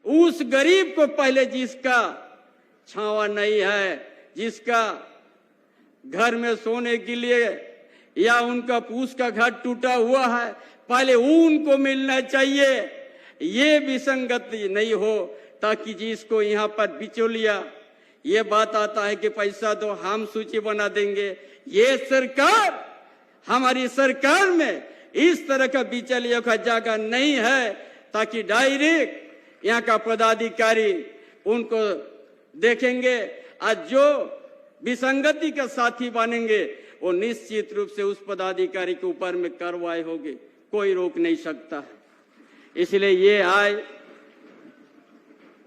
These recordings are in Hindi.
उस गरीब को पहले, जिसका छावा नहीं है, जिसका घर में सोने के लिए या उनका पूस का घर टूटा हुआ है, पहले उनको मिलना चाहिए। ये विसंगति नहीं हो, ताकि जिसको यहाँ पर बिचौलिया ये बात आता है कि पैसा दो हम सूची बना देंगे। ये सरकार, हमारी सरकार में इस तरह का बिचौलियों का जगह नहीं है, ताकि डायरेक्ट यहाँ का पदाधिकारी उनको देखेंगे और जो विसंगति का साथी बनेंगे वो निश्चित रूप से उस पदाधिकारी के ऊपर में कार्रवाई होगी, कोई रोक नहीं सकता है। इसलिए ये आए,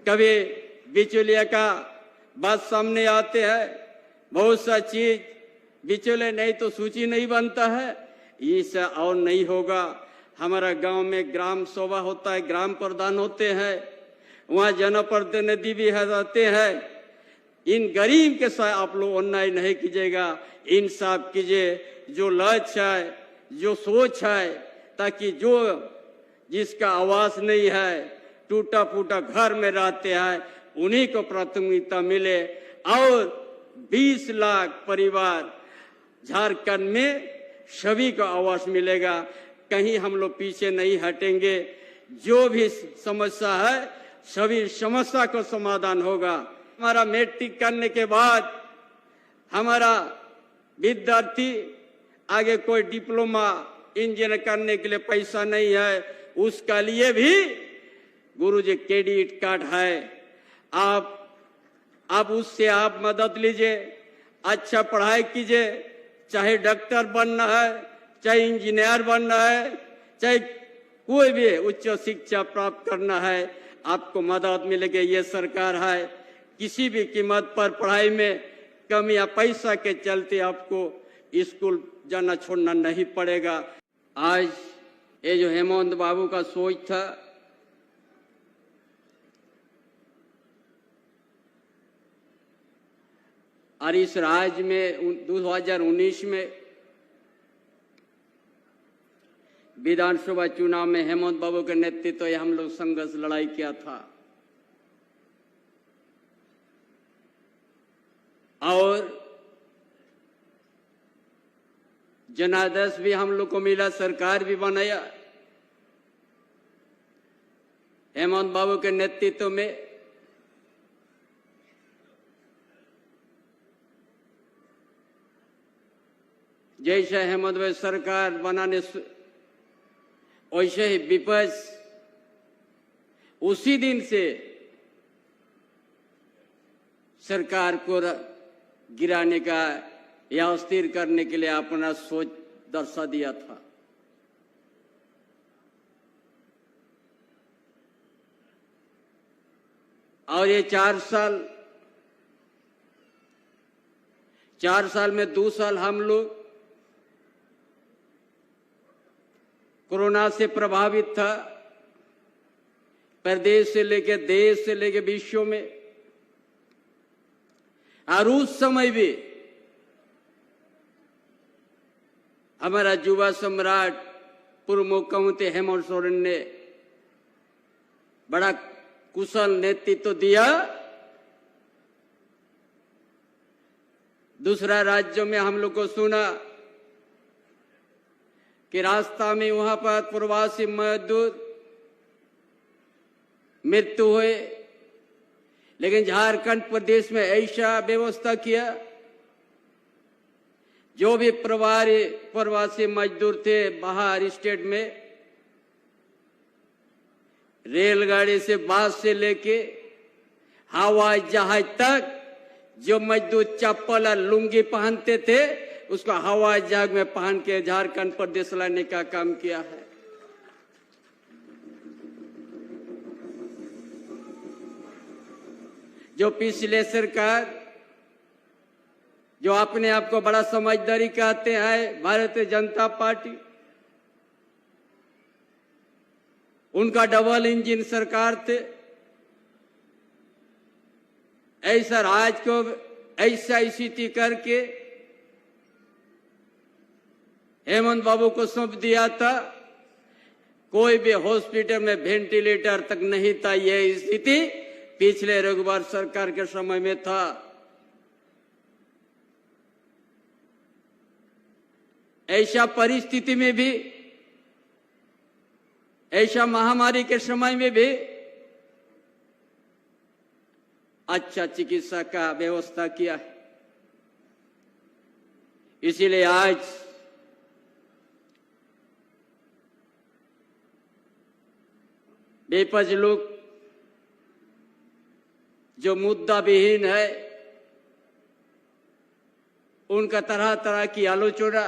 कभी बिचौलिया का बात सामने आते हैं, बहुत सा चीज बिचौलिया नहीं तो सूची नहीं बनता है, इससे और नहीं होगा। हमारा गांव में ग्राम सभा होता है, ग्राम प्रधान होते हैं, वहाँ जनप्रतिनिधि भी रहते हैं। इन गरीब के साथ आप लोग अन्याय नहीं कीजिएगा, इंसाफ कीजिए। जो लक्ष्य है, जो सोच है, ताकि जो जिसका आवास नहीं है, टूटा फूटा घर में रहते हैं, उन्हीं को प्राथमिकता मिले। और 20 लाख परिवार झारखंड में सभी को आवास मिलेगा। कहीं हम लोग पीछे नहीं हटेंगे। जो भी समस्या है, सभी समस्या का समाधान होगा। हमारा मैट्रिक करने के बाद हमारा विद्यार्थी आगे कोई डिप्लोमा इंजीनियर करने के लिए पैसा नहीं है, उसका लिए भी गुरुजी क्रेडिट कार्ड है। आप उससे आप मदद लीजिए, अच्छा पढ़ाई कीजिए। चाहे डॉक्टर बनना है, चाहे इंजीनियर बनना है, चाहे कोई भी उच्च शिक्षा प्राप्त करना है, आपको मदद मिलेगी। ये सरकार है, किसी भी कीमत पर पढ़ाई में कमी या पैसा के चलते आपको स्कूल जाना छोड़ना नहीं पड़ेगा। आज ये जो हेमंत बाबू का सोच था, और इस राज्य में 2019 में विधानसभा चुनाव में हेमंत बाबू के नेतृत्व में हम लोग संघर्ष लड़ाई किया था, और जनादेश भी हम लोग को मिला, सरकार भी बनाया हेमंत बाबू के नेतृत्व में। जैसे हेमंत भाई सरकार बनाने वैसे ही विपक्ष उसी दिन से सरकार को गिराने का या अस्थिर करने के लिए अपना सोच दर्शा दिया था। और ये 4 साल में 2 साल हम लोग कोरोना से प्रभावित था, प्रदेश से लेके देश से लेके विश्व में। और उस समय भी हमारा युवा सम्राट पूर्व मुख्यमंत्री हेमंत सोरेन ने बड़ा कुशल नेतृत्व दिया। दूसरा राज्यों में हम लोग को सुना कि रास्ता में वहां पर प्रवासी मजदूर मृत्यु हुए, लेकिन झारखंड प्रदेश में ऐसा व्यवस्था किया, जो भी प्रवासी मजदूर थे बाहर स्टेट में, रेलगाड़ी से, बस से लेके हवाई जहाज तक, जो मजदूर चप्पल और लुंगी पहनते थे उसको हवाई जहाज में पहन के झारखंड प्रदेश लाने का काम किया है। जो पिछले सरकार, जो अपने आप को बड़ा समझदारी कहते हैं, भारतीय जनता पार्टी, उनका डबल इंजन सरकार थे। ऐसा राज्य को ऐसा स्थिति करके हेमंत बाबू को सौंप दिया था। कोई भी हॉस्पिटल में वेंटिलेटर तक नहीं था। यह स्थिति पिछले रघुवर सरकार के समय में था। ऐसा परिस्थिति में भी, ऐसा महामारी के समय में भी अच्छा चिकित्सा का व्यवस्था किया है। इसीलिए आज विपक्ष लोग जो मुद्दा विहीन है उनका तरह तरह की आलोचना,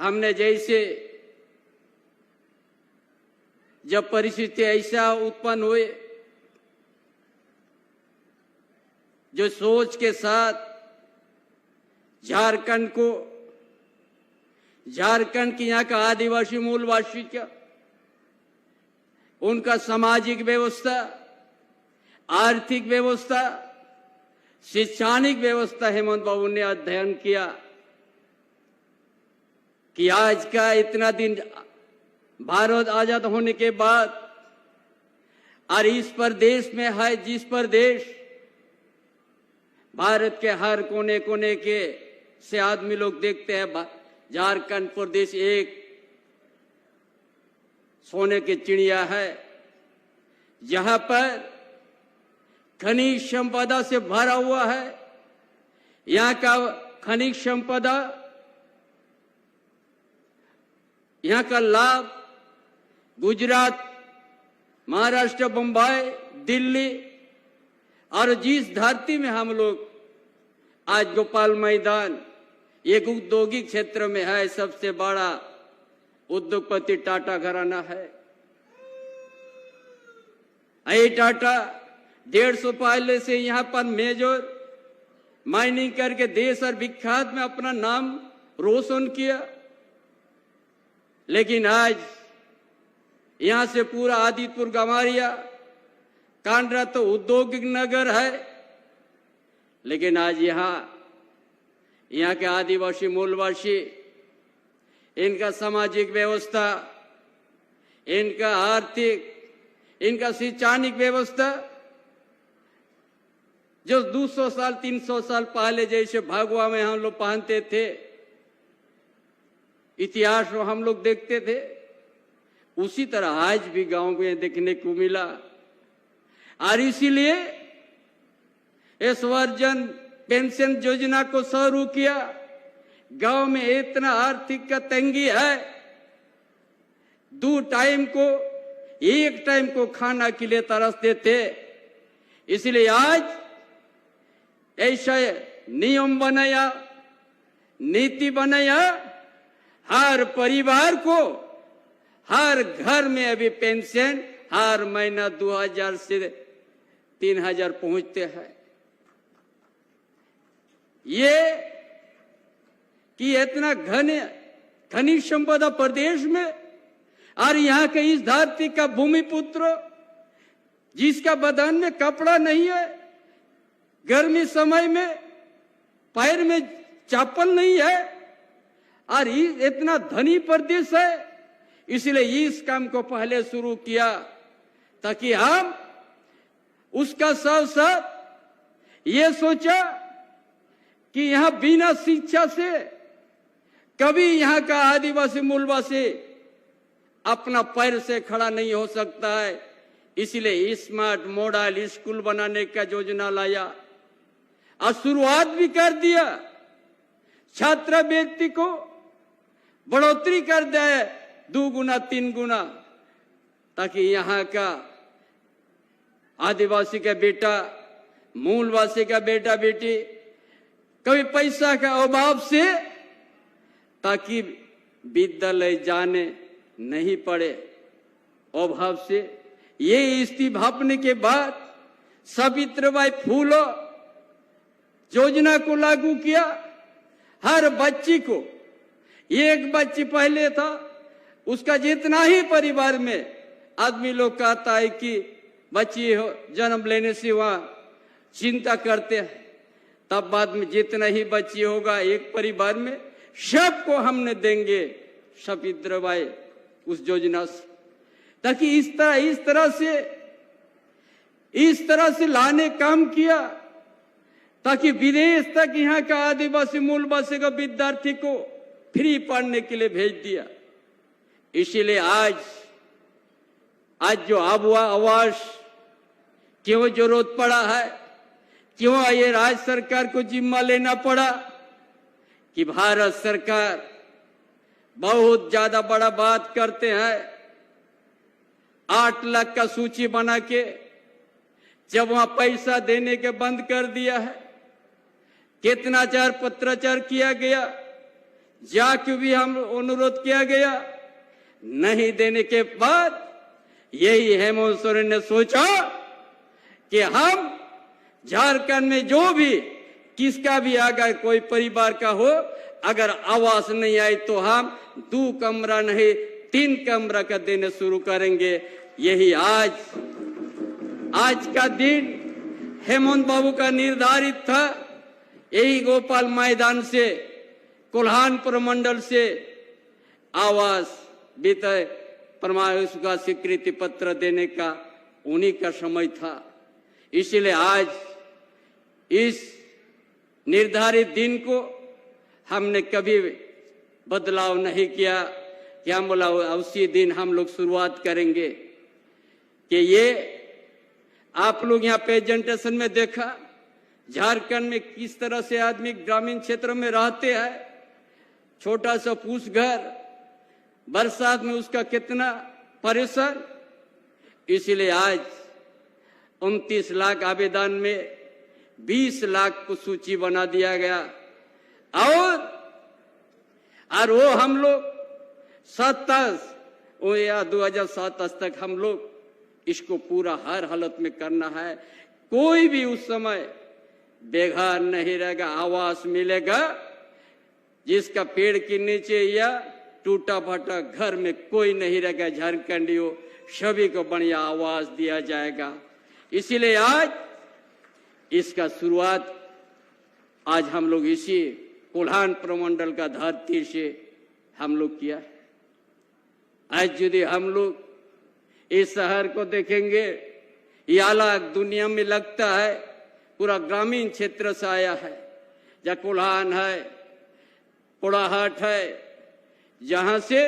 हमने जैसे जब परिस्थिति ऐसा उत्पन्न हुए जो सोच के साथ झारखंड की यहाँ का आदिवासी मूलवासी का, उनका सामाजिक व्यवस्था, आर्थिक व्यवस्था, शैक्षणिक व्यवस्था हेमंत बाबू ने अध्ययन किया कि आज का इतना दिन भारत आजाद होने के बाद और इस प्रदेश में है, जिस प्रदेश भारत के हर कोने कोने के से आदमी लोग देखते हैं, झारखंड प्रदेश एक सोने की चिड़िया है, जहां पर खनिज संपदा से भरा हुआ है। यहाँ का खनिज संपदा, यहाँ का लाभ गुजरात, महाराष्ट्र, बम्बई, दिल्ली और जिस धरती में हम लोग आज गोपाल मैदान एक औद्योगिक क्षेत्र में है, सबसे बड़ा उद्योगपति टाटा घराना है। ये टाटा 150 पहले से यहाँ पर मेजर माइनिंग करके देश और विख्यात में अपना नाम रोशन किया, लेकिन आज यहाँ से पूरा आदितपुर, गमारिया, कांडरा तो औद्योगिक नगर है, लेकिन आज यहाँ के आदिवासी मूलवासी, इनका सामाजिक व्यवस्था, इनका आर्थिक, इनका शैक्षणिक व्यवस्था जो 200 साल 300 साल पहले जैसे भगवा में हम लोग पहनते थे, इतिहास में हम लोग देखते थे, उसी तरह आज भी गांव में देखने को मिला। और इसीलिए स्वरजन पेंशन योजना को शुरू किया। गांव में इतना आर्थिक का तंगी है, 2 टाइम को, 1 टाइम को खाना के लिए तरसते थे। इसलिए आज ऐसा नियम बनाया, नीति बनाया, हर परिवार को, हर घर में अभी पेंशन हर महीना 2000 से 3000 पहुंचते हैं। ये कि इतना खनिज संपदा प्रदेश में, और यहाँ के इस धरती का भूमि पुत्र जिसका बदन में कपड़ा नहीं है, गर्मी समय में पैर में चप्पल नहीं है, और इतना धनी प्रदेश है। इसलिए इस काम को पहले शुरू किया ताकि हम उसका साथ साथ ये सोचा कि यहाँ बिना शिक्षा से कभी यहाँ का आदिवासी मूलवासी अपना पैर से खड़ा नहीं हो सकता है। इसलिए स्मार्ट मॉडल स्कूल बनाने का योजना लाया और शुरुआत भी कर दिया। छात्रवृत्ति को बढ़ोतरी कर दे 2 गुना 3 गुना, ताकि यहाँ का आदिवासी का बेटा, मूलवासी का बेटा बेटी कभी पैसा का अभाव से ताकि विद्यालय जाने नहीं पड़े, अभाव से। ये इस्तीफापने के बाद सावित्रीबाई फूले योजना को लागू किया। हर बच्ची को, एक बच्ची पहले था, उसका जितना ही परिवार में आदमी लोग कहता है कि बच्ची हो जन्म लेने से वहां चिंता करते हैं, तब बाद में जितना ही बच्ची होगा एक परिवार में, सबको हमने देंगे सफेद दवाई उस योजना से, ताकि इस तरह से लाने काम किया, ताकि विदेश तक यहाँ का आदिवासी मूलवासी का विद्यार्थी को फ्री पढ़ने के लिए भेज दिया। इसीलिए आज जो आवास क्यों जरूरत पड़ा है, क्यों ये राज्य सरकार को जिम्मा लेना पड़ा कि भारत सरकार बहुत ज्यादा बड़ा बात करते हैं। 8 लाख का सूची बना के जब वहां पैसा देने के बंद कर दिया है, कितना पत्राचार किया गया, जाके भी हम अनुरोध किया गया, नहीं देने के बाद यही हेमंत सोरेन ने सोचा कि हम झारखंड में जो भी किसका भी अगर कोई परिवार का हो, अगर आवास नहीं आई तो हम 2 कमरा नहीं 3 कमरा का देने शुरू करेंगे। यही आज का दिन हेमंत बाबू का निर्धारित था। यही गोपाल मैदान से कोल्हान प्रमंडल से आवास वित्तीय प्रमाण का स्वीकृति पत्र देने का उन्हीं का समय था। इसलिए आज इस निर्धारित दिन को हमने कभी बदलाव नहीं किया कि हम बोला उसी दिन हम लोग शुरुआत करेंगे। कि ये आप लोग यहाँ प्रेजेंटेशन में देखा झारखंड में किस तरह से आदमी ग्रामीण क्षेत्र में रहते हैं, छोटा सा फूस घर, बरसात में उसका कितना परेशान। इसलिए आज 29 लाख आवेदन में 20 लाख को सूची बना दिया गया और वो हम लोग 2027 तक हम लोग इसको पूरा हर हालत में करना है। कोई भी उस समय बेघर नहीं रहेगा, आवास मिलेगा। जिसका पेड़ के नीचे या टूटा फटा घर में कोई नहीं रहेगा, झारखंडियों सभी को बढ़िया आवास दिया जाएगा। इसीलिए आज इसका शुरुआत आज हम लोग इसी कोल्हान प्रमंडल का धरती से हम लोग किया। आज यदि हम लोग इस शहर को देखेंगे, ये अलग दुनिया में लगता है, पूरा ग्रामीण क्षेत्र से आया है। जहाँ कोल्हान है, पोड़ाहाट है, जहां से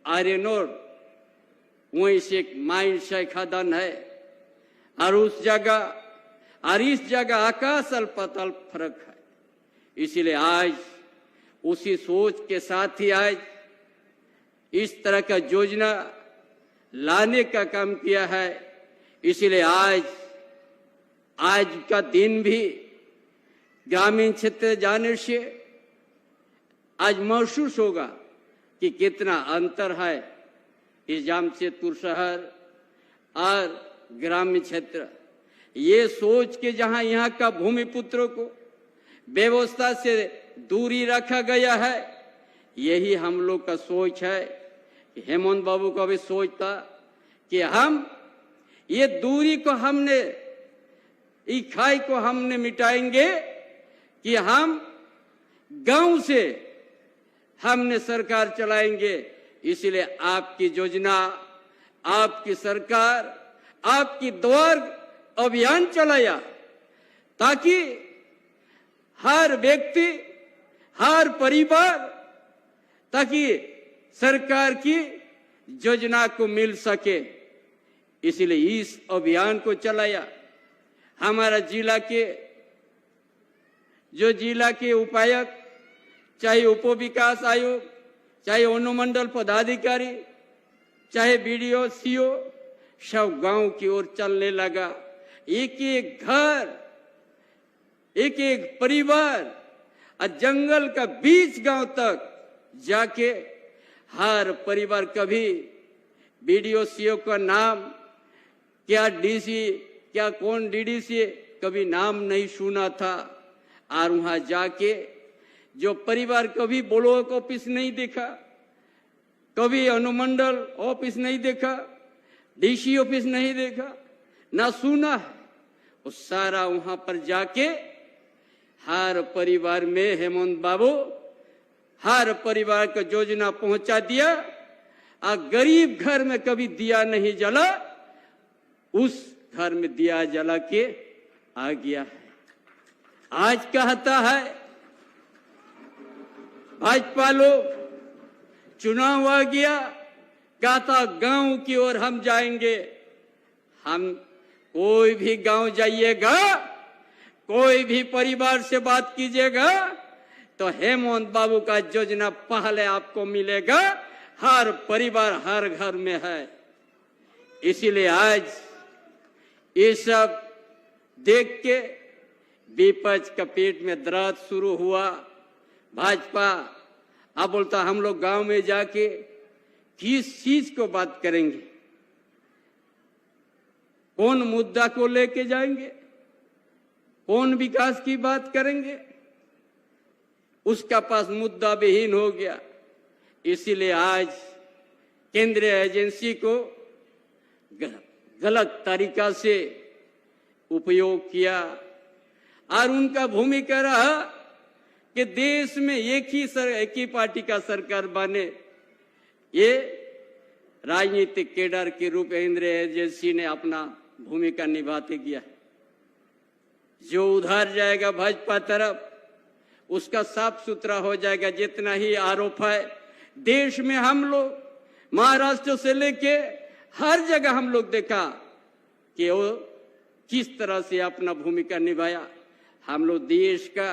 आयरन ओर, वहीं से एक माइन से खदान है और उस जगह और इस जगह आकाश और पाताल फर्क है। इसीलिए आज उसी सोच के साथ ही आज इस तरह का योजना लाने का काम किया है। इसीलिए आज का दिन भी ग्रामीण क्षेत्र जाने से आज महसूस होगा कि कितना अंतर है इस जमशेदपुर शहर और ग्रामीण क्षेत्र। ये सोच के जहां यहाँ का भूमिपुत्रों को व्यवस्था से दूरी रखा गया है, यही हम लोग का सोच है। हेमंत बाबू का भी सोच था कि हम ये दूरी को हमने इकाई को हमने मिटाएंगे कि हम गांव से हमने सरकार चलाएंगे। इसलिए आपकी योजना, आपकी सरकार, आपकी द्वार अभियान चलाया ताकि हर व्यक्ति, हर परिवार ताकि सरकार की योजना को मिल सके। इसलिए इस अभियान को चलाया। हमारा जिला के उपायुक्त, चाहे उप विकास आयोग, चाहे अनुमंडल पदाधिकारी, चाहे बीडीओ, सीओ, सब गांव की ओर चलने लगा। एक एक घर, एक एक परिवार और जंगल का बीच गांव तक जाके हर परिवार, कभी बीडीओ सीओ का नाम, क्या डीसी, क्या कौन डीडीसी, कभी नाम नहीं सुना था। और वहां जाके जो परिवार कभी ब्लॉक ऑफिस नहीं देखा, कभी अनुमंडल ऑफिस नहीं देखा, डीसी ऑफिस नहीं देखा, ना सुना है, वो सारा वहां पर जाके हर परिवार में हेमंत बाबू हर परिवार को योजना पहुंचा दिया। और गरीब घर में कभी दिया नहीं जला, उस घर में दिया जला के आ गया है। आज कहता है भाजपा लोग, चुनाव आ गया, कहता गांव की ओर हम जाएंगे। हम कोई भी गांव जाइएगा, कोई भी परिवार से बात कीजिएगा तो हेमंत बाबू का योजना पहले आपको मिलेगा। हर परिवार हर घर में है। इसीलिए आज ये सब देख के विपक्ष का पेट में दर्द शुरू हुआ। भाजपा अब बोलता हम लोग गांव में जाके किस चीज को बात करेंगे, कौन मुद्दा को लेके जाएंगे, कौन विकास की बात करेंगे, उसका पास मुद्दा विहीन हो गया। इसीलिए आज केंद्रीय एजेंसी को गलत तरीका से उपयोग किया और उनका भूमिका रहा कि देश में एक ही पार्टी का सरकार बने। ये राजनीतिक केडर के रूप में केंद्रीय एजेंसी ने अपना भूमिका निभाते किया। जो उधर जाएगा भाजपा तरफ, उसका साफ सुथरा हो जाएगा। जितना ही आरोप है देश में, हम लोग महाराष्ट्र से लेके हर जगह हम लोग देखा कि वो किस तरह से अपना भूमिका निभाया। हम लोग देश का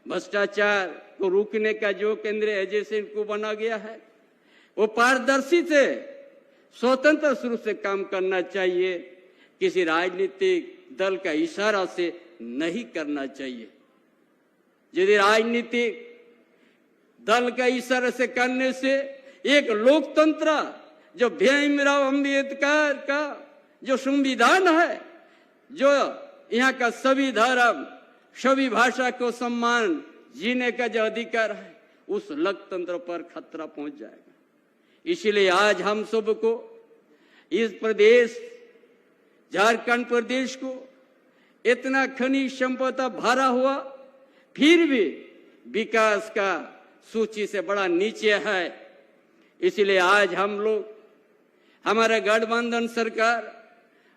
भ्रष्टाचार को रोकने का जो केंद्रीय एजेंसी को बना गया है, वो पारदर्शी से स्वतंत्र रूप से काम करना चाहिए। किसी राजनीतिक दल का इशारा से नहीं करना चाहिए। यदि राजनीतिक दल का इशारा से करने से एक लोकतंत्र जो भीमराव अंबेडकर का जो संविधान है, जो यहाँ का सभी धर्म सभी भाषा को सम्मान जीने का जो अधिकार है, उस लोकतंत्र पर खतरा पहुंच जाएगा। इसीलिए आज हम सबको इस प्रदेश झारखंड प्रदेश को इतना खनिज संपदा भरा हुआ, फिर भी विकास का सूची से बड़ा नीचे है। इसलिए आज हम लोग, हमारा गठबंधन सरकार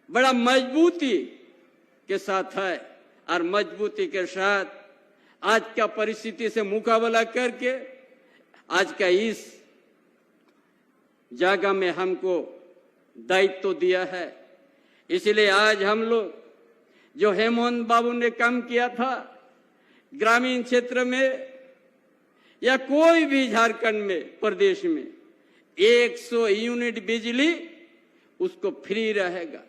बड़ा मजबूती के साथ है और मजबूती के साथ आज का परिस्थिति से मुकाबला करके आज का इस जगह में हमको दायित्व दिया है। इसलिए आज हम लोग जो हेमंत बाबू ने काम किया था ग्रामीण क्षेत्र में या कोई भी झारखंड में प्रदेश में 100 यूनिट बिजली उसको फ्री रहेगा।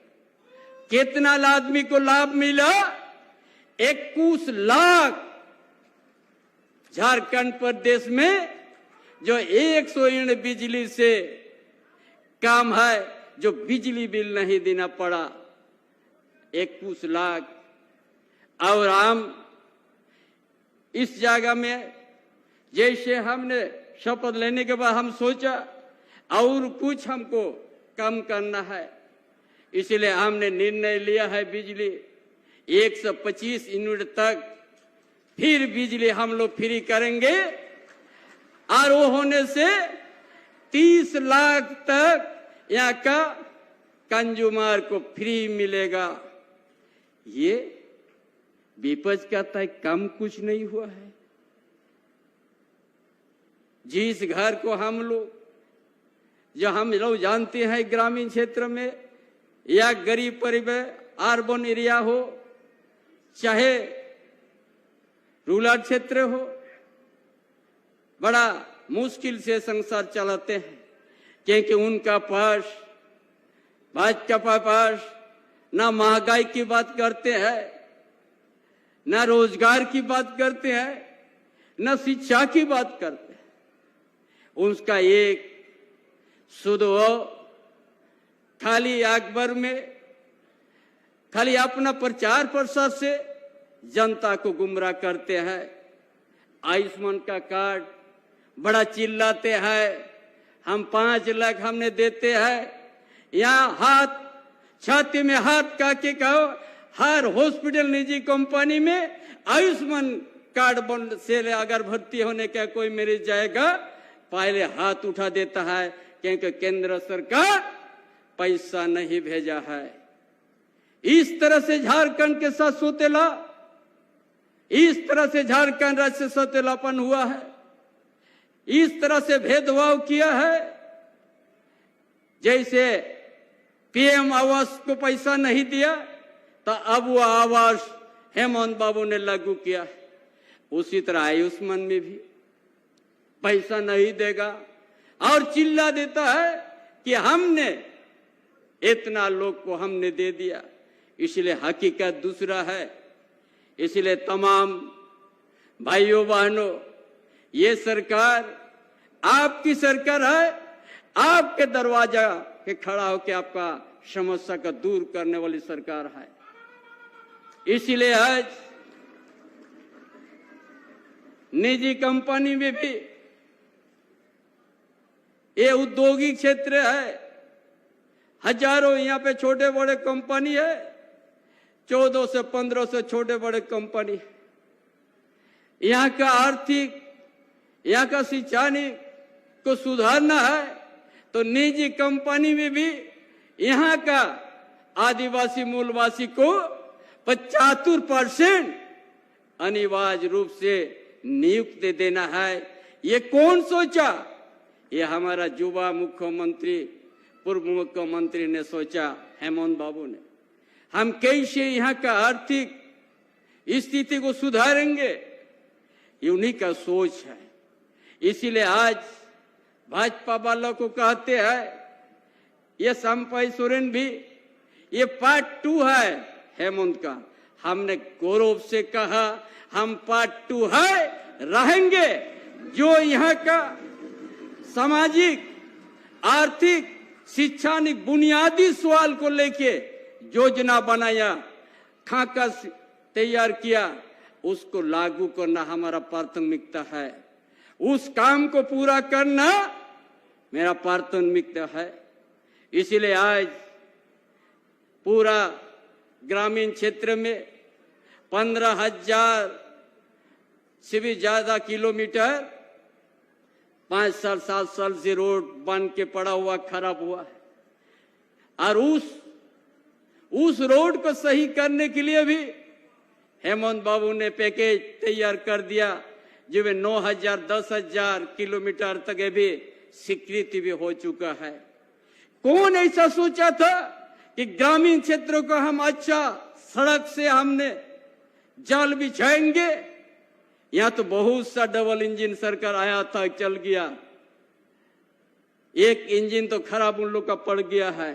कितना आदमी को लाभ मिला? 21 लाख झारखंड प्रदेश में जो 100 यूनिट बिजली से काम है, जो बिजली बिल नहीं देना पड़ा, 21 लाख। और हम इस जगह में जैसे हमने शपथ लेने के बाद हम सोचा और कुछ हमको कम करना है, इसलिए हमने निर्णय लिया है बिजली 125 यूनिट तक फिर बिजली हम लोग फ्री करेंगे। और वो होने से 30 लाख तक यहाँ का कंज्यूमर को फ्री मिलेगा। ये विपक्ष कहता है कम कुछ नहीं हुआ है। जिस घर को हम लोग, जो हम लोग जानते हैं ग्रामीण क्षेत्र में या गरीब परिवार अर्बन एरिया हो चाहे रूरल क्षेत्र हो, बड़ा मुश्किल से संसार चलाते हैं, क्योंकि उनका पास भाजपा पास ना महंगाई की बात करते हैं, ना रोजगार की बात करते हैं, ना शिक्षा की बात करते हैं। उसका एक शुद्ध हो खाली अखबार में खाली अपना प्रचार प्रसार से जनता को गुमराह करते हैं। आयुष्मान का कार्ड बड़ा चिल्लाते हैं, हम 5 लाख हमने देते हैं। यहाँ हाथ छाती में हाथ का के कहो, हर हॉस्पिटल निजी कंपनी में आयुष्मान कार्ड बन से अगर भर्ती होने का कोई मेरिट जाएगा, पहले हाथ उठा देता है, क्योंकि केंद्र सरकार पैसा नहीं भेजा है। इस तरह से झारखंड के साथ सौतेला, इस तरह से झारखंड राज्य से सौतेलापन हुआ है, इस तरह से भेदभाव किया है। जैसे पीएम आवास को पैसा नहीं दिया, तो अब वो आवास हेमंत बाबू ने लागू किया। उसी तरह आयुष्मान में भी पैसा नहीं देगा और चिल्ला देता है कि हमने इतना लोग को हमने दे दिया। इसलिए हकीकत दूसरा है। इसलिए तमाम भाइयों बहनों, ये सरकार आपकी सरकार है, आपके दरवाजा के खड़ा होकर आपका समस्या का दूर करने वाली सरकार है। इसीलिए आज निजी कंपनी में भी ये औद्योगिक क्षेत्र है, हजारों यहाँ पे छोटे बड़े कंपनी है, 14 से 1500 छोटे बड़े कंपनी। यहाँ का आर्थिक, यहाँ का शैक्षणिक को सुधारना है, तो निजी कंपनी में भी यहाँ का आदिवासी मूलवासी को 75% अनिवार्य रूप से नियुक्ति देना है। ये कौन सोचा? ये हमारा युवा मुख्यमंत्री, पूर्व मुख्यमंत्री ने सोचा, हेमंत बाबू ने। हम कैसे यहाँ का आर्थिक स्थिति को सुधारेंगे, ये उन्हीं का सोच है। इसीलिए आज भाजपा वालों को कहते हैं, ये संपय सोरेन भी ये पार्ट 2 है हेमंत का। हमने गौरव से कहा हम पार्ट 2 है, रहेंगे। जो यहाँ का सामाजिक, आर्थिक, शैक्षणिक बुनियादी सवाल को लेके योजना बनाया, खाका तैयार किया, उसको लागू करना हमारा प्राथमिकता है। उस काम को पूरा करना मेरा प्राथमिकता है। इसीलिए आज पूरा ग्रामीण क्षेत्र में 15,000 से भी ज्यादा किलोमीटर 5 साल 7 साल से रोड बन के पड़ा हुआ, खराब हुआ है। और उस रोड को सही करने के लिए भी हेमंत बाबू ने पैकेज तैयार कर दिया, जो 9,000 10,000 किलोमीटर तक भी स्वीकृति भी हो चुका है। कौन ऐसा सोचा था कि ग्रामीण क्षेत्रों को हम अच्छा सड़क से हमने जाल बिछाएंगे? यहाँ तो बहुत सा डबल इंजन सरकार आया था, चल गया। एक इंजन तो खराब उन लोग का पड़ गया है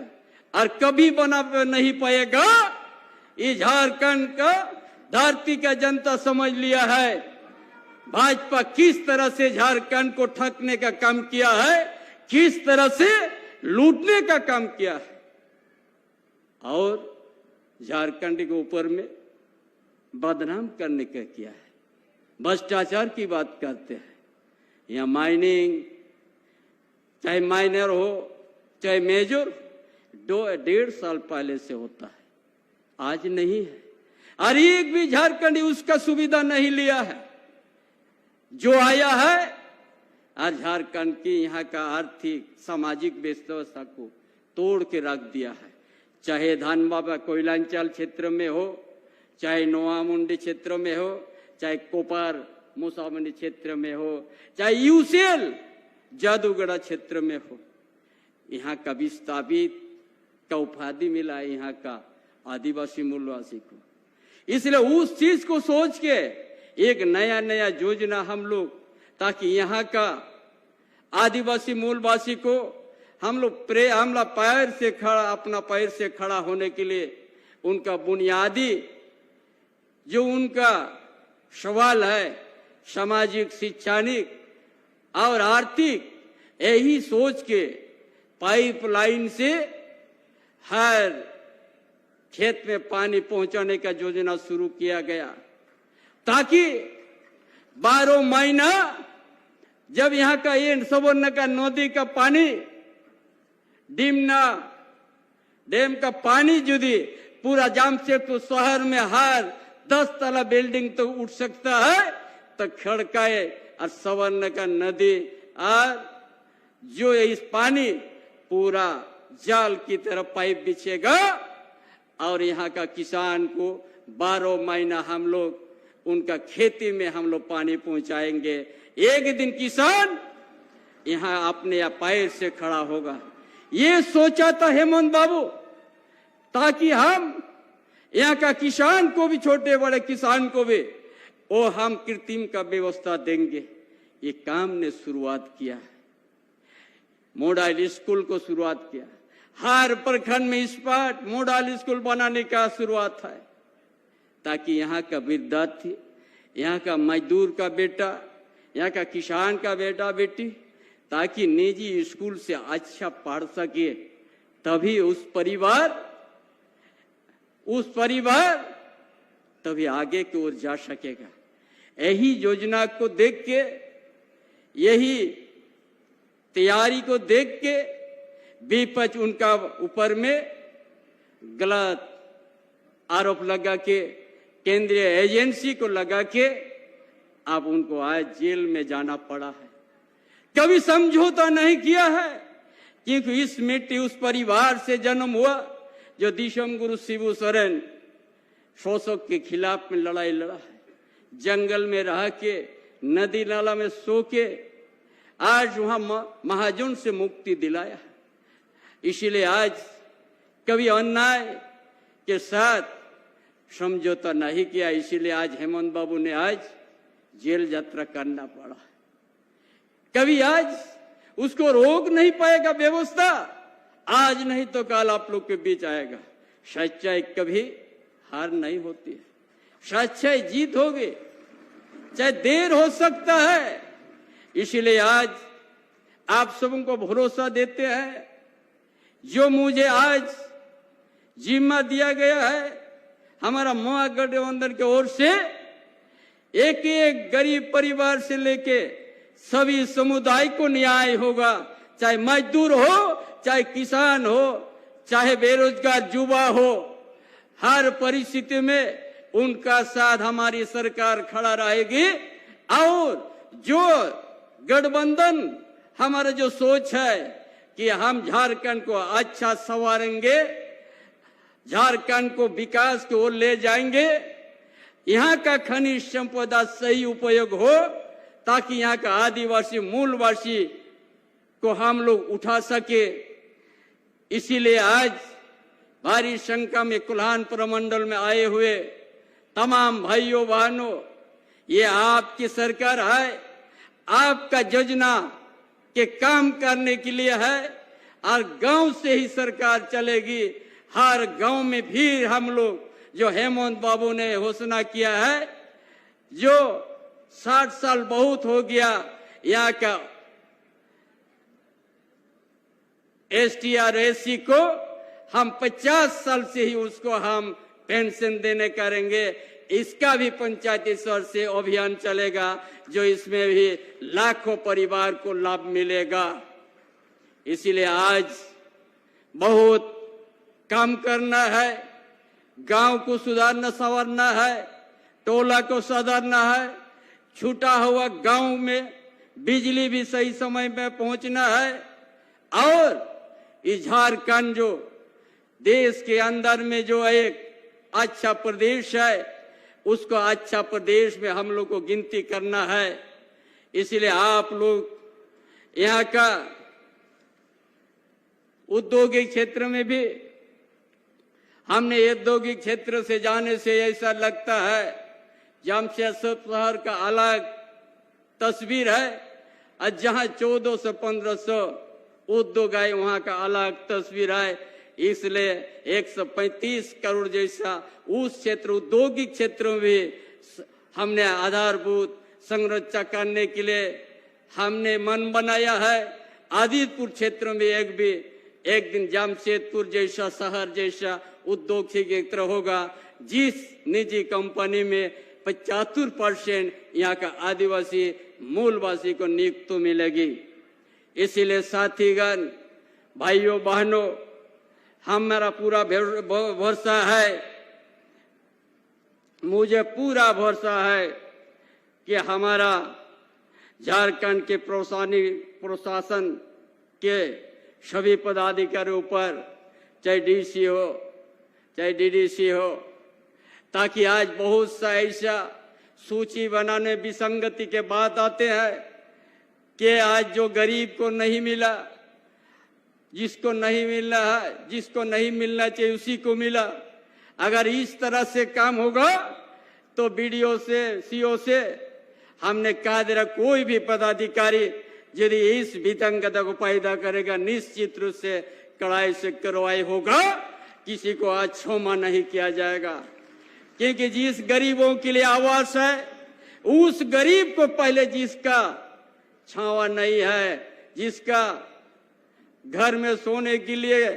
और कभी बना नहीं पाएगा। ये झारखंड का धरती का जनता समझ लिया है भाजपा किस तरह से झारखंड को ठगने का काम किया है, किस तरह से लूटने का काम किया है, और झारखंड के ऊपर में बदनाम करने का किया है। भ्रष्टाचार की बात करते हैं। यहाँ माइनिंग, चाहे माइनर हो चाहे मेजर, 1.5 साल पहले से होता है, आज नहीं है। और एक भी झारखंडी उसका सुविधा नहीं लिया है। जो आया है और झारखंड की यहाँ का आर्थिक सामाजिक व्यवस्था को तोड़ के रख दिया है। चाहे धानबाबा कोयलांचल क्षेत्र में हो, चाहे नोआमुंडी क्षेत्र में हो, चाहे कोपार मुसामनी क्षेत्र में हो, चाहे यूसेल जादूगढ़ा क्षेत्र में हो, यहाँ का विस्थापित का उपाधि मिला है यहाँ का आदिवासी मूलवासी को। इसलिए उस चीज को सोच के एक नया नया योजना हम लोग, ताकि यहाँ का आदिवासी मूलवासी को हम लोग पैर से खड़ा, अपना पैर से खड़ा होने के लिए उनका बुनियादी जो उनका सवाल है, सामाजिक, शैक्षणिक और आर्थिक, यही सोच के पाइपलाइन से हर खेत में पानी पहुंचाने का योजना शुरू किया गया, ताकि 12 महीना जब यहाँ का ये सवर्ण का नदी का पानी, डिमना डैम का पानी यदि पूरा जाम से, तो शहर में हर 10 तला बिल्डिंग तो उठ सकता है। तक खड़काए और सवर्ण का नदी और जो इस पानी पूरा जाल की तरफ पाइप बिछेगा और यहाँ का किसान को 12 महीना हम लोग उनका खेती में हम लोग पानी पहुंचाएंगे। एक दिन किसान यहाँ अपने पैर से खड़ा होगा। ये सोचा था हेमंत बाबू, ताकि हम यहाँ का किसान को भी, छोटे बड़े किसान को भी वो हम कृत्रिम का व्यवस्था देंगे। ये काम ने शुरुआत किया, मॉडल स्कूल को शुरुआत किया। हर प्रखंड में स्मार्ट मॉडल स्कूल बनाने का शुरुआत है, ताकि यहाँ का विद्यार्थी, यहाँ का मजदूर का बेटा, यहाँ का किसान का बेटा बेटी, ताकि निजी स्कूल से अच्छा पढ़ सके, तभी उस परिवार तभी आगे की ओर जा सकेगा। यही योजना को देख के, यही तैयारी को देख के विपक्ष उनका ऊपर में गलत आरोप लगा के, केंद्रीय एजेंसी को लगा के अब उनको आज जेल में जाना पड़ा है। कभी समझौता नहीं किया है, क्योंकि इस मिट्टी उस परिवार से जन्म हुआ जो दिशम गुरु शिबू सोरेन शोषक के खिलाफ में लड़ाई लड़ा है। जंगल में रह के, नदी नाला में सो के आज वहां महाजन से मुक्ति दिलाया है। इसीलिए आज कभी अन्याय के साथ समझौता नहीं किया। इसीलिए आज हेमंत बाबू ने आज जेल यात्रा करना पड़ा। कभी आज उसको रोक नहीं पाएगा व्यवस्था, आज नहीं तो कल आप लोग के बीच आएगा। सच्चाई कभी हार नहीं होती है, सच्चाई जीत होगी, चाहे देर हो सकता है। इसीलिए आज आप सबको भरोसा देते हैं, जो मुझे आज जिम्मा दिया गया है हमारा महागठबंधन की ओर से, एक एक गरीब परिवार से लेके सभी समुदाय को न्याय होगा। चाहे मजदूर हो, चाहे किसान हो, चाहे बेरोजगार युवा हो, हर परिस्थिति में उनका साथ हमारी सरकार खड़ा रहेगी। और जो गठबंधन हमारा जो सोच है कि हम झारखंड को अच्छा संवारेंगे, झारखंड को विकास की ओर ले जाएंगे, यहाँ का खनिज संपदा सही उपयोग हो, ताकि यहाँ का आदिवासी मूलवासी को हम लोग उठा सके। इसीलिए आज भारी संख्या में कुल्हान प्रमंडल में आए हुए तमाम भाइयों बहनों, ये आपकी सरकार है, आपका योजना के काम करने के लिए है और गांव से ही सरकार चलेगी। हर गांव में भी हम लोग, जो हेमंत बाबू ने घोषणा किया है, जो 60 साल बहुत हो गया यहाँ का ST और SC को, हम 50 साल से ही उसको हम पेंशन देने करेंगे। इसका भी पंचायती स्तर से अभियान चलेगा, जो इसमें भी लाखों परिवार को लाभ मिलेगा। इसीलिए आज बहुत काम करना है, गांव को सुधारना संवारना है, टोला को सुधारना है, छूटा हुआ गांव में बिजली भी सही समय में पहुंचना है। और इस झारखंड जो देश के अंदर में जो एक अच्छा प्रदेश है, उसको अच्छा प्रदेश में हम लोग को गिनती करना है। इसलिए आप लोग यहाँ का औद्योगिक क्षेत्र में भी, हमने औद्योगिक क्षेत्र से जाने से ऐसा लगता है जमशेदपुर शहर का अलग तस्वीर है, और जहाँ 1400 से 1500 उद्योग है, वहाँ का अलग तस्वीर है। इसलिए 135 करोड़ जैसा उस क्षेत्र, औद्योगिक क्षेत्र में भी हमने आधारभूत संरचना करने के लिए हमने मन बनाया है। आदितपुर क्षेत्र में एक दिन जमशेदपुर जैसा शहर जैसा उद्योग क्षेत्र होगा, जिस निजी कंपनी में 75% यहाँ का आदिवासी मूलवासी को नियुक्ति मिलेगी। इसीलिए साथीगण, भाइयों बहनों, हमारा पूरा भरोसा है, मुझे पूरा भरोसा है कि हमारा झारखंड के प्रशासन के सभी पदाधिकारियों पर, चाहे डीसी हो चाहे डीडीसी हो, ताकि आज बहुत सा ऐसा सूची बनाने विसंगति के बात आते हैं कि आज जो गरीब को नहीं मिला, जिसको नहीं मिल रहा है, जिसको नहीं मिलना चाहिए उसी को मिला। अगर इस तरह से काम होगा तो बीडीओ से, सीओ से हमने कहा दे रहा, कोई भी पदाधिकारी यदि इस विसंगता को पैदा करेगा निश्चित रूप से कड़ाई से कार्रवाई होगा, किसी को आज क्षमा नहीं किया जाएगा। क्योंकि जिस गरीबों के लिए आवास है, उस गरीब को पहले, जिसका छावा नहीं है, जिसका घर में सोने के लिए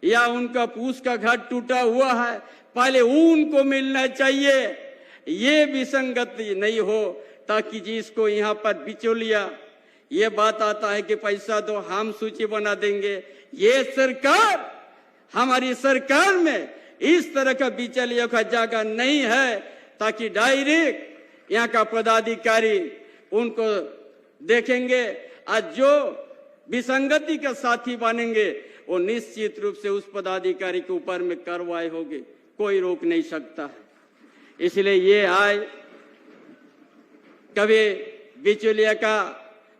या उनका उसका घर टूटा हुआ है, पहले उनको मिलना चाहिए। ये विसंगति नहीं हो, ताकि जिसको यहाँ पर बिचौलिया ये बात आता है कि पैसा दो हम सूची बना देंगे, ये सरकार, हमारी सरकार में इस तरह का बिचौलियों का जगह नहीं है, ताकि डायरेक्ट यहाँ का पदाधिकारी उनको देखेंगे और जो विसंगति का साथी बनेंगे वो निश्चित रूप से उस पदाधिकारी के ऊपर में कार्रवाई होगी, कोई रोक नहीं सकता है। इसलिए ये आज कभी बिचौलिया का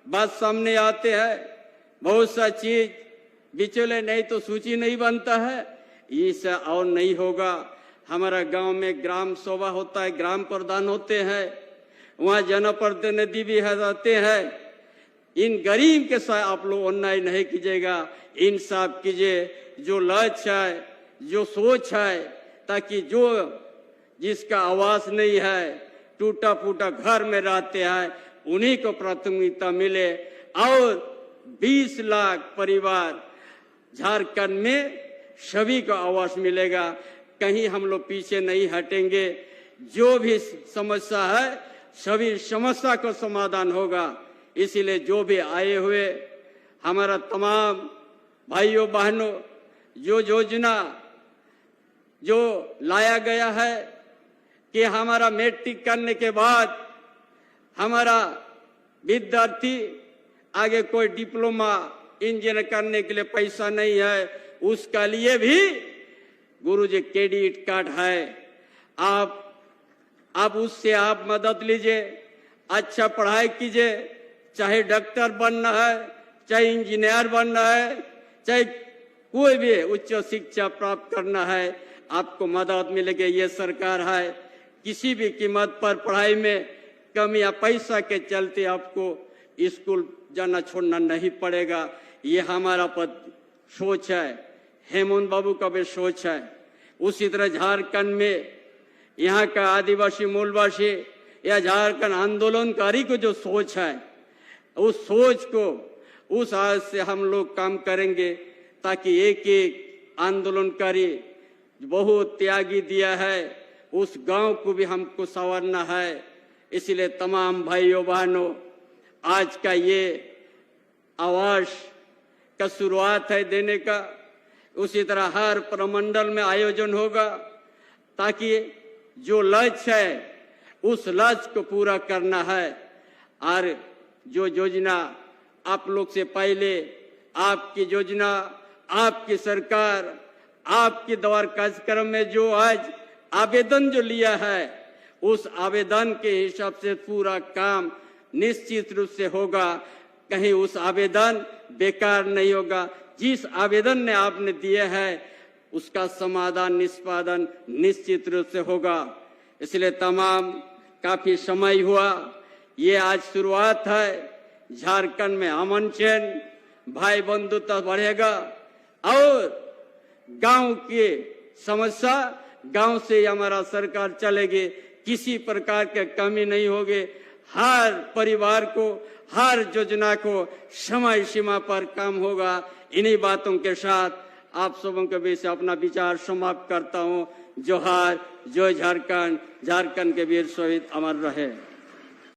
बात सामने आते हैं, बहुत सा चीज बिचौले नहीं तो सूची नहीं बनता है, इससे और नहीं होगा। हमारा गांव में ग्राम सभा होता है, ग्राम प्रधान होते हैं, वहाँ जनप्रतिनिधि भी रहते हैं। इन गरीब के साथ आप लोग अन्याय नहीं कीजिएगा, इंसाफ कीजिए। जो लक्ष्य है, जो सोच है, ताकि जो जिसका आवास नहीं है, टूटा फूटा घर में रहते हैं, उन्हीं को प्राथमिकता मिले और 20 लाख परिवार झारखंड में सभी को आवास मिलेगा। कहीं हम लोग पीछे नहीं हटेंगे। जो भी समस्या है, सभी समस्या का समाधान होगा। इसीलिए जो भी आए हुए हमारा तमाम भाइयों बहनों, जो योजना जो लाया गया है कि हमारा मैट्रिक करने के बाद हमारा विद्यार्थी आगे कोई डिप्लोमा इंजीनियर करने के लिए पैसा नहीं है, उसका लिए भी गुरुजी क्रेडिट कार्ड है। आप उससे आप मदद लीजिए, अच्छा पढ़ाई कीजिए, चाहे डॉक्टर बनना है, चाहे इंजीनियर बनना है, चाहे कोई भी उच्च शिक्षा प्राप्त करना है, आपको मदद मिलेगी। ये सरकार है, किसी भी कीमत पर पढ़ाई में कमी या पैसा के चलते आपको स्कूल जाना छोड़ना नहीं पड़ेगा। ये हमारा सोच है, हेमंत बाबू का भी सोच है। उसी तरह झारखंड में यहाँ का आदिवासी मूलवासी या झारखंड आंदोलनकारी को जो सोच है, उस सोच को उस आज से हम लोग काम करेंगे, ताकि एक एक आंदोलनकारी बहुत त्यागी दिया है, उस गांव को भी हमको संवारना है। इसलिए तमाम भाइयों बहनों, आज का ये आवास का शुरुआत है देने का। उसी तरह हर प्रमंडल में आयोजन होगा, ताकि जो लक्ष्य है उस लक्ष्य को पूरा करना है। और जो योजना आप लोग से पहले, आपकी योजना, आपकी सरकार, आपके द्वार कार्यक्रम में जो आज आवेदन जो लिया है, उस आवेदन के हिसाब से पूरा काम निश्चित रूप से होगा। कहीं उस आवेदन बेकार नहीं होगा। जिस आवेदन ने आपने दिए है उसका समाधान निष्पादन निश्चित रूप से होगा। इसलिए तमाम काफी समय हुआ, ये आज शुरुआत है। झारखंड में अमन चैन, भाई बंधुता बढ़ेगा और गांव की समस्या गांव से हमारा सरकार चलेगी, किसी प्रकार के कमी नहीं होगी। हर परिवार को, हर योजना को समय सीमा पर काम होगा। इन्हीं बातों के साथ आप सबों के बीच अपना विचार समाप्त करता हूं। जोहार, जय झारखंड, झारखंड के वीर शहीद अमर रहे।